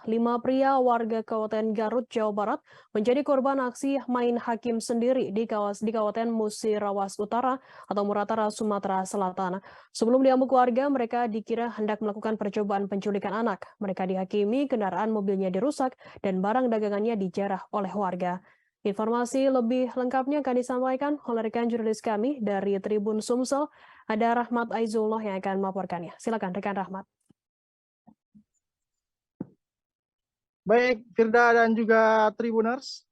5 pria warga Kabupaten Garut, Jawa Barat menjadi korban aksi main hakim sendiri di Kabupaten Musirawas Utara atau Muratara, Sumatera Selatan. Sebelum diamuk warga, mereka dikira hendak melakukan percobaan penculikan anak. Mereka dihakimi, kendaraan mobilnya dirusak, dan barang dagangannya dijarah oleh warga. Informasi lebih lengkapnya akan disampaikan oleh rekan jurnalis kami dari Tribun Sumsel. Ada Rahmat Aizullah yang akan melaporkannya. Silakan rekan Rahmat. Baik, Firda dan juga Tribuners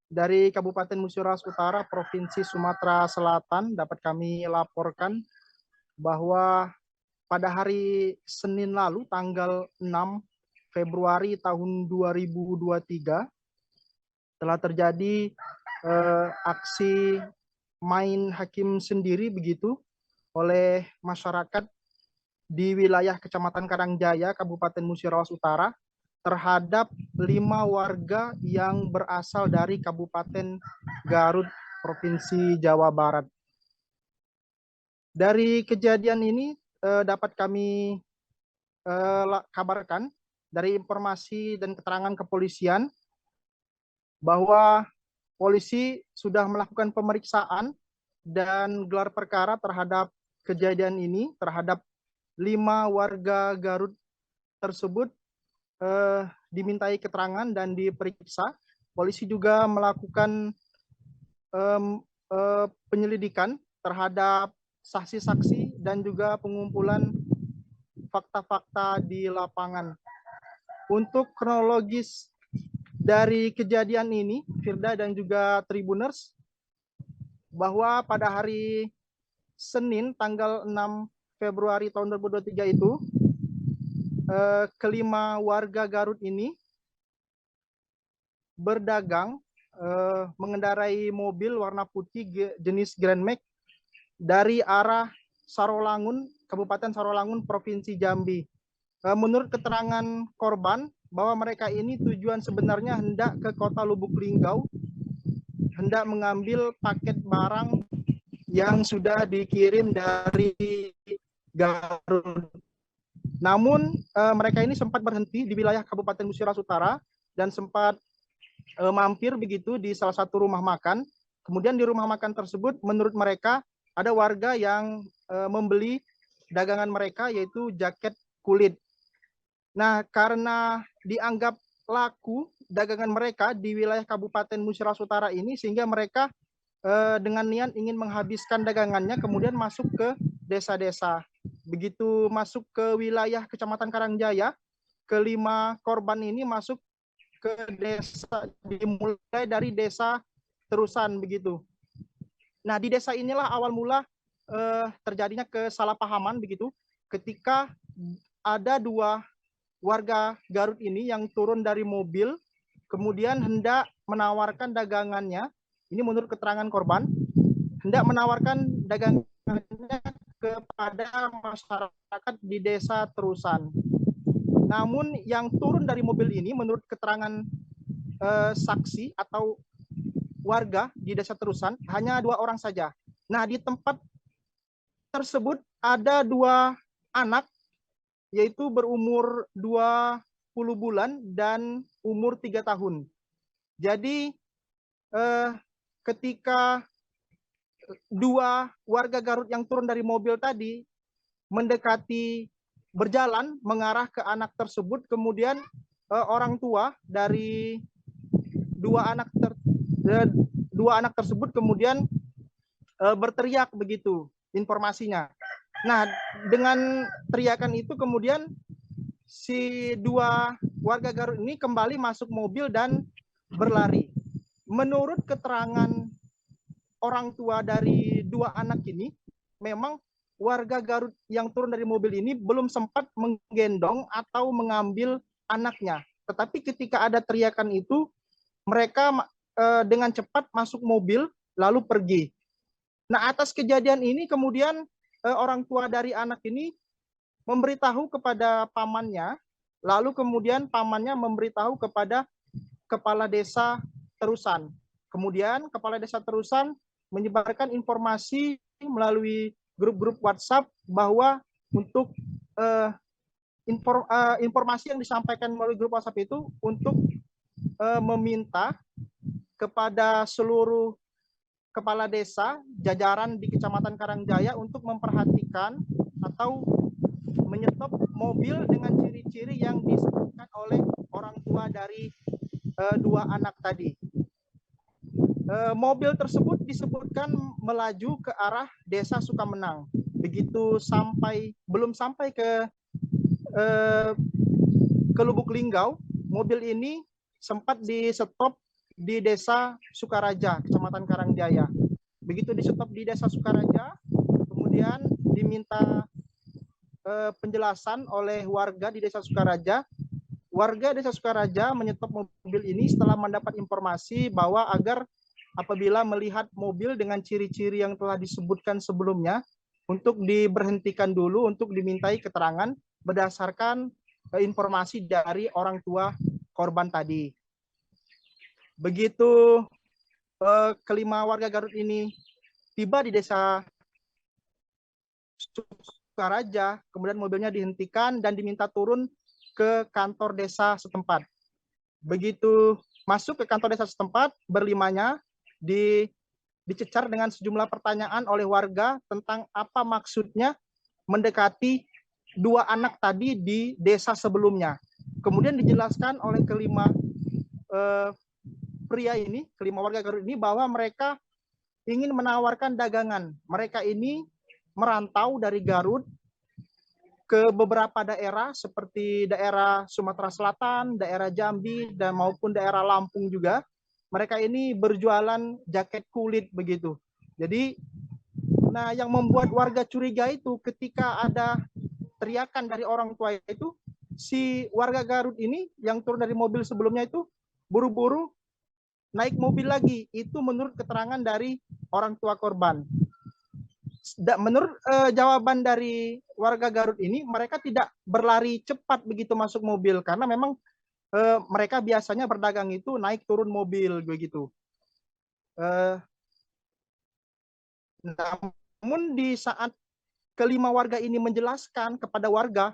dari Kabupaten Musirawas Utara, Provinsi Sumatera Selatan, dapat kami laporkan bahwa pada hari Senin lalu, tanggal 6 Februari tahun 2023, telah terjadi aksi main hakim sendiri begitu oleh masyarakat di wilayah Kecamatan Karangjaya, Kabupaten Musirawas Utara, terhadap 5 warga yang berasal dari Kabupaten Garut, Provinsi Jawa Barat. Dari kejadian ini dapat kami kabarkan dari informasi dan keterangan kepolisian bahwa polisi sudah melakukan pemeriksaan dan gelar perkara terhadap kejadian ini, terhadap 5 warga Garut tersebut dimintai keterangan dan diperiksa. Polisi juga melakukan penyelidikan terhadap saksi-saksi dan juga pengumpulan fakta-fakta di lapangan. Untuk kronologis dari kejadian ini, Firda dan juga Tribuners, bahwa pada hari Senin tanggal 6 Februari tahun 2023 itu, kelima warga Garut ini berdagang mengendarai mobil warna putih jenis Grand Max dari arah Sarolangun, Kabupaten Sarolangun, Provinsi Jambi. Menurut keterangan korban, bahwa mereka ini tujuan sebenarnya hendak ke kota Lubuk Linggau, hendak mengambil paket barang yang sudah dikirim dari Garut. Namun mereka ini sempat berhenti di wilayah Kabupaten Musirawas Utara dan sempat mampir begitu di salah satu rumah makan. Kemudian di rumah makan tersebut menurut mereka ada warga yang membeli dagangan mereka, yaitu jaket kulit. Nah, karena dianggap laku dagangan mereka di wilayah Kabupaten Musirawas Utara ini, sehingga mereka dengan niat ingin menghabiskan dagangannya, kemudian masuk ke desa-desa. Begitu masuk ke wilayah Kecamatan Karangjaya, kelima korban ini masuk ke desa, dimulai dari desa Terusan begitu. Nah, di desa inilah awal mula terjadinya kesalahpahaman begitu, ketika ada 2 warga Garut ini yang turun dari mobil, kemudian hendak menawarkan dagangannya. Ini menurut keterangan korban, hendak menawarkan dagangannya kepada masyarakat di desa Terusan. Namun yang turun dari mobil ini menurut keterangan saksi atau warga di desa Terusan hanya 2 orang saja. Nah, di tempat tersebut ada 2 anak, yaitu berumur 20 bulan dan umur 3 tahun. Jadi ketika 2 warga Garut yang turun dari mobil tadi mendekati, berjalan mengarah ke anak tersebut, kemudian orang tua dari 2 anak tersebut kemudian berteriak begitu informasinya. Nah, dengan teriakan itu kemudian si 2 warga Garut ini kembali masuk mobil dan berlari. Menurut keterangan orang tua dari 2 anak ini, memang warga Garut yang turun dari mobil ini belum sempat menggendong atau mengambil anaknya. Tetapi ketika ada teriakan itu, mereka dengan cepat masuk mobil lalu pergi. Nah, atas kejadian ini kemudian orang tua dari anak ini memberitahu kepada pamannya, lalu kemudian pamannya memberitahu kepada kepala desa Terusan. Kemudian kepala desa Terusan menyebarkan informasi melalui grup-grup WhatsApp bahwa untuk informasi yang disampaikan melalui grup WhatsApp itu untuk meminta kepada seluruh kepala desa jajaran di Kecamatan Karangjaya untuk memperhatikan atau menyetop mobil dengan ciri-ciri yang disebutkan oleh orang tua dari dua anak tadi. Mobil tersebut disebutkan melaju ke arah Desa Sukamenang. Begitu belum sampai ke Lubuk Linggau, mobil ini sempat di stop di Desa Sukaraja, Kecamatan Karangjaya. Begitu di stop di Desa Sukaraja, kemudian diminta penjelasan oleh warga di Desa Sukaraja. Warga Desa Sukaraja menyetop mobil ini setelah mendapat informasi bahwa agar apabila melihat mobil dengan ciri-ciri yang telah disebutkan sebelumnya, untuk diberhentikan dulu untuk dimintai keterangan berdasarkan informasi dari orang tua korban tadi. Begitu kelima warga Garut ini tiba di Desa Sukaraja, kemudian mobilnya dihentikan dan diminta turun ke kantor desa setempat. Begitu masuk ke kantor desa setempat, berlimanya dicecar dengan sejumlah pertanyaan oleh warga tentang apa maksudnya mendekati dua anak tadi di desa sebelumnya. Kemudian dijelaskan oleh kelima warga Garut ini bahwa mereka ingin menawarkan dagangan. Mereka ini merantau dari Garut ke beberapa daerah seperti daerah Sumatera Selatan, daerah Jambi, dan maupun daerah Lampung juga. Mereka ini berjualan jaket kulit begitu. Jadi, yang membuat warga curiga itu ketika ada teriakan dari orang tua itu, si warga Garut ini yang turun dari mobil sebelumnya itu buru-buru naik mobil lagi. Itu menurut keterangan dari orang tua korban. Menurut jawaban dari warga Garut ini, mereka tidak berlari cepat begitu masuk mobil karena memang mereka biasanya berdagang itu naik turun mobil begitu. Namun di saat kelima warga ini menjelaskan kepada warga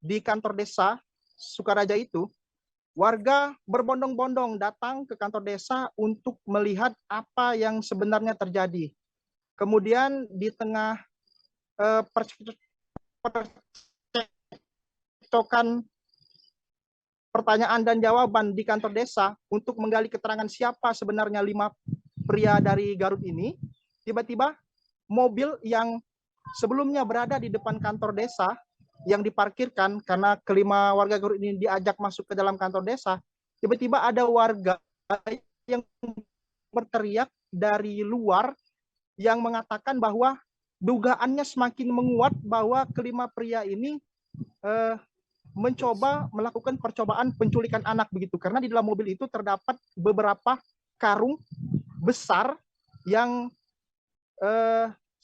di kantor desa Sukaraja itu, warga berbondong-bondong datang ke kantor desa untuk melihat apa yang sebenarnya terjadi. Kemudian di tengah percekcokan pertanyaan dan jawaban di kantor desa untuk menggali keterangan siapa sebenarnya 5 pria dari Garut ini, tiba-tiba mobil yang sebelumnya berada di depan kantor desa yang diparkirkan karena kelima warga Garut ini diajak masuk ke dalam kantor desa, tiba-tiba ada warga yang berteriak dari luar yang mengatakan bahwa dugaannya semakin menguat bahwa kelima pria ini mencoba melakukan percobaan penculikan anak begitu, karena di dalam mobil itu terdapat beberapa karung besar yang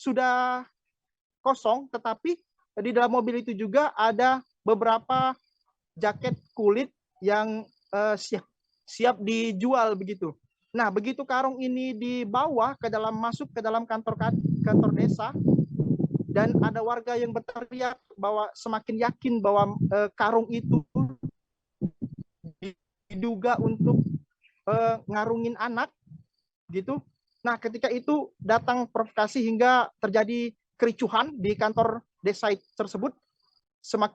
sudah kosong, tetapi di dalam mobil itu juga ada beberapa jaket kulit yang siap dijual begitu. Nah, begitu karung ini dibawa masuk ke dalam kantor desa, dan ada warga yang berteriak bahwa semakin yakin bahwa karung itu diduga untuk ngarungin anak gitu. Nah, ketika itu datang provokasi hingga terjadi kericuhan di kantor desa tersebut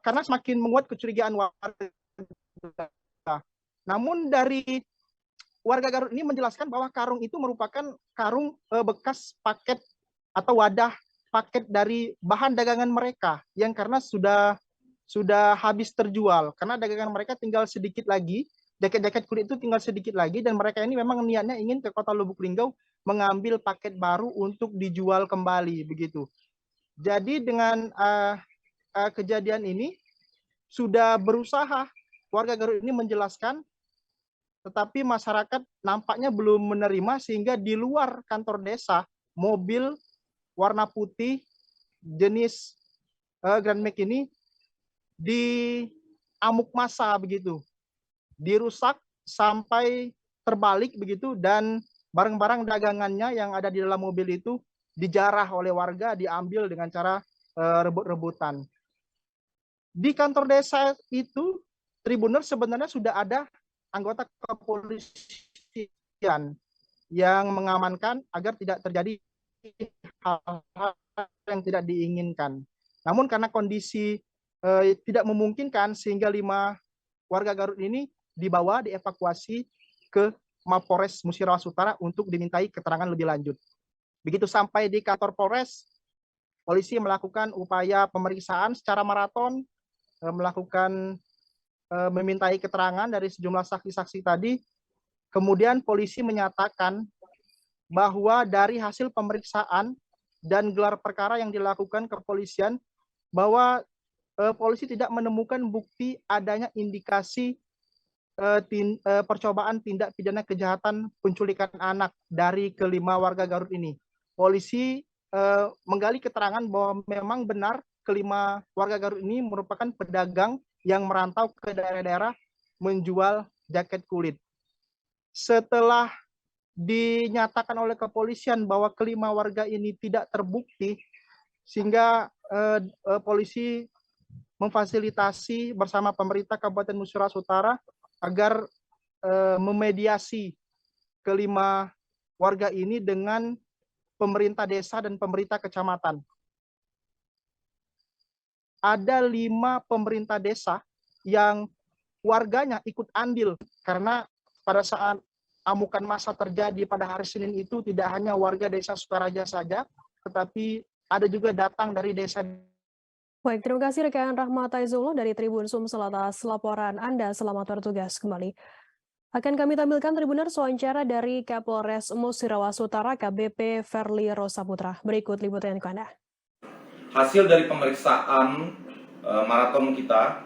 karena semakin menguat kecurigaan warga. Namun dari warga Garut ini menjelaskan bahwa karung itu merupakan karung bekas paket atau wadah paket dari bahan dagangan mereka yang karena sudah habis terjual, karena dagangan mereka tinggal sedikit lagi, jaket-jaket kulit itu tinggal sedikit lagi, dan mereka ini memang niatnya ingin ke kota Lubuk Linggau mengambil paket baru untuk dijual kembali begitu. Jadi dengan kejadian ini sudah berusaha warga Garut ini menjelaskan, tetapi masyarakat nampaknya belum menerima, sehingga di luar kantor desa mobil warna putih jenis Grand Max ini diamuk massa begitu, dirusak sampai terbalik begitu, dan barang-barang dagangannya yang ada di dalam mobil itu dijarah oleh warga, diambil dengan cara rebut-rebutan. Di kantor desa itu, Tribuners sebenarnya sudah ada anggota kepolisian yang mengamankan agar tidak terjadi hal-hal yang tidak diinginkan. Namun karena kondisi tidak memungkinkan sehingga 5 warga Garut ini dievakuasi ke Mapolres Musirawas Utara untuk dimintai keterangan lebih lanjut. Begitu sampai di kantor Polres, polisi melakukan upaya pemeriksaan secara maraton, melakukan memintai keterangan dari sejumlah saksi-saksi tadi. Kemudian polisi menyatakan bahwa dari hasil pemeriksaan dan gelar perkara yang dilakukan kepolisian, bahwa polisi tidak menemukan bukti adanya indikasi percobaan tindak pidana kejahatan penculikan anak dari kelima warga Garut ini. Polisi menggali keterangan bahwa memang benar kelima warga Garut ini merupakan pedagang yang merantau ke daerah-daerah menjual jaket kulit. Setelah dinyatakan oleh kepolisian bahwa kelima warga ini tidak terbukti, sehingga polisi memfasilitasi bersama pemerintah Kabupaten Musirawas Utara agar memediasi kelima warga ini dengan pemerintah desa dan pemerintah kecamatan. Ada 5 pemerintah desa yang warganya ikut andil, karena pada saat amukan massa terjadi pada hari Senin itu tidak hanya warga desa Sukaraja saja, tetapi ada juga datang dari desa. Baik, terima kasih rekan Rahmat Aizullah dari Tribun Sumsel atas laporan Anda. Selamat bertugas kembali. Akan kami tampilkan Tribuners wawancara dari Kapolres Musirawas Utara KBP Verly Rosaputra. Berikut liputan untuk Anda. Hasil dari pemeriksaan maraton kita,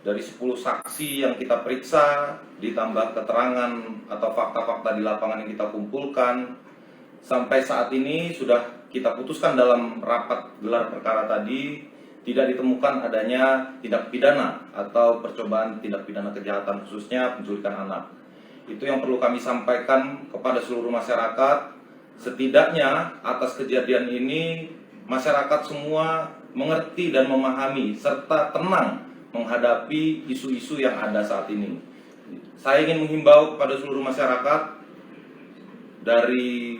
dari 10 saksi yang kita periksa, ditambah keterangan atau fakta-fakta di lapangan yang kita kumpulkan, sampai saat ini sudah kita putuskan dalam rapat gelar perkara tadi, tidak ditemukan adanya tindak pidana atau percobaan tindak pidana kejahatan, khususnya penculikan anak. Itu yang perlu kami sampaikan kepada seluruh masyarakat. Setidaknya atas kejadian ini, masyarakat semua mengerti dan memahami serta tenang menghadapi isu-isu yang ada saat ini. Saya ingin menghimbau kepada seluruh masyarakat dari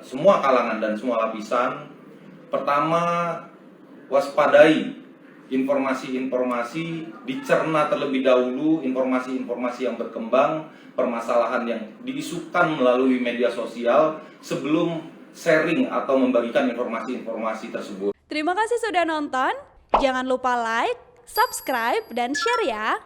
semua kalangan dan semua lapisan. Pertama, waspadai informasi-informasi, dicerna terlebih dahulu informasi-informasi yang berkembang, permasalahan yang diisukan melalui media sosial sebelum sharing atau membagikan informasi-informasi tersebut. Terima kasih sudah nonton. Jangan lupa like, subscribe, dan share ya.